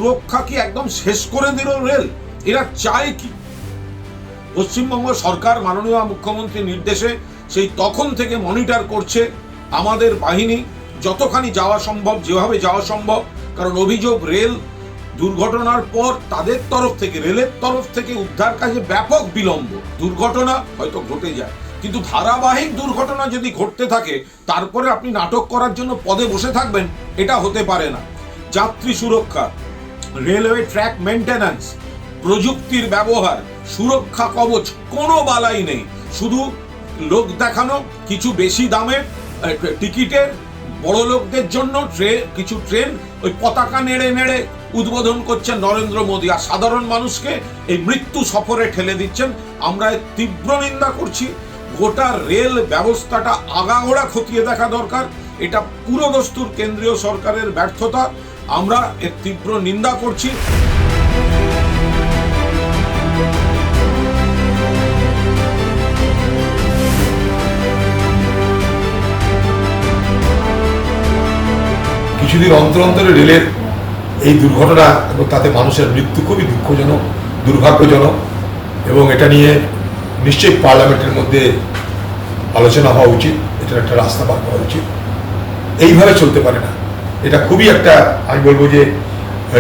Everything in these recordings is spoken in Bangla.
সুরক্ষা কি একদম শেষ করে দিল রেল? এরা চায় কি? পশ্চিমবঙ্গ সরকার মাননীয় মুখ্যমন্ত্রীর নির্দেশে সেই তখন থেকে মনিটর করছে আমাদের বাহিনী যতখানি যাওয়া সম্ভব, যেভাবে যাওয়া সম্ভব। কারণ অভিযোগ রেল দুর্ঘটনার পর তাদের তরফ থেকে, রেলের তরফ থেকে উদ্ধার কাজে ব্যাপক বিলম্ব। দুর্ঘটনা হয়তো ঘটে যায়, কিন্তু ধারাবাহিক দুর্ঘটনা যদি ঘটতে থাকে তারপরে আপনি নাটক করার জন্য পদে বসে থাকবেন, এটা হতে পারে না। যাত্রী সুরক্ষা, রেলওয়ে ট্র্যাক মেইনটেন্যান্স, প্রযুক্তির ব্যবহার, সুরক্ষা কবচ, কোনো বালাই নেই। শুধু লোক দেখানো, কিছু বেশি দামের টিকিটের বড় লোকদের জন্য কিছু ট্রেন ওই পতাকা নেড়ে নেড়ে উদ্বোধন করছেন নরেন্দ্র মোদী, আর সাধারণ মানুষকে এই মৃত্যু সফরে ঠেলে দিচ্ছেন। আমরা এর তীব্র নিন্দা করছি। গোটা রেল ব্যবস্থাটা আগাগোড়া খতিয়ে দেখা দরকার। এটা পুরোদস্তুর কেন্দ্রীয় সরকারের ব্যর্থতা। আমরা এর তীব্র নিন্দা করছি। কিছুদিন অন্তর অন্তরে রেলের এই দুর্ঘটনা এবং তাতে মানুষের মৃত্যু খুবই দুঃখজনক, দুর্ভাগ্যজনক, এবং এটা নিয়ে নিশ্চয়ই পার্লামেন্টের মধ্যে আলোচনা হওয়া উচিত। এটার একটা রাস্তা বার করা উচিত। এইভাবে চলতে পারে না। এটা খুবই একটা, আমি বলবো যে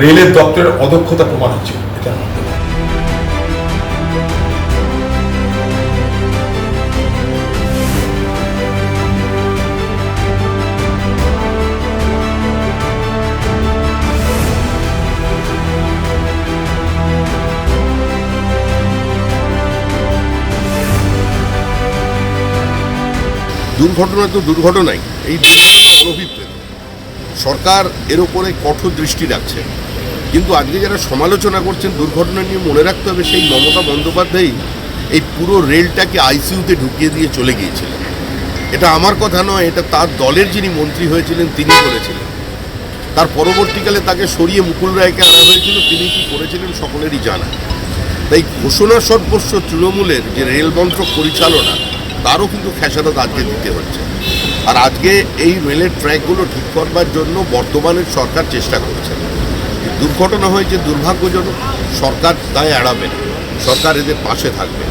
রেলের দপ্তরের অদক্ষতা প্রমাণ হচ্ছে এটার মধ্যে। দুর্ঘটনা তো দুর্ঘটনাই, এই দুর্ঘটনা অনভিপ্রেত। সরকার এর ওপরে কঠোর দৃষ্টি রাখছে, কিন্তু আজকে যারা সমালোচনা করছেন দুর্ঘটনা নিয়ে, মনে রাখতে হবে সেই মমতা বন্দ্যোপাধ্যায় এই পুরো রেলটাকে আইসিইউতে ঢুকিয়ে দিয়ে চলে গিয়েছিলেন। এটা আমার কথা নয়, এটা তার দলের যিনি মন্ত্রী হয়েছিলেন তিনি করেছিলেন। তার পরবর্তীকালে তাকে সরিয়ে মুকুল রায়কে আনা হয়েছিল, তিনি কি করেছিলেন সকলেরই জানা। তাই ঘোষণা সর্বস্ব তৃণমূলের যে রেল মন্ত্রক পরিচালনা, তারও কিন্তু খেসারত আজকে দিতে হচ্ছে। আর আজকে এই রেলের ট্র্যাকগুলো ঠিক করবার জন্য বর্তমানের সরকার চেষ্টা করছে। দুর্ঘটনা হয়েছে, দুর্ভাগ্যজনক। সরকার দায় এড়াবে না, সরকার এদের পাশে থাকবে।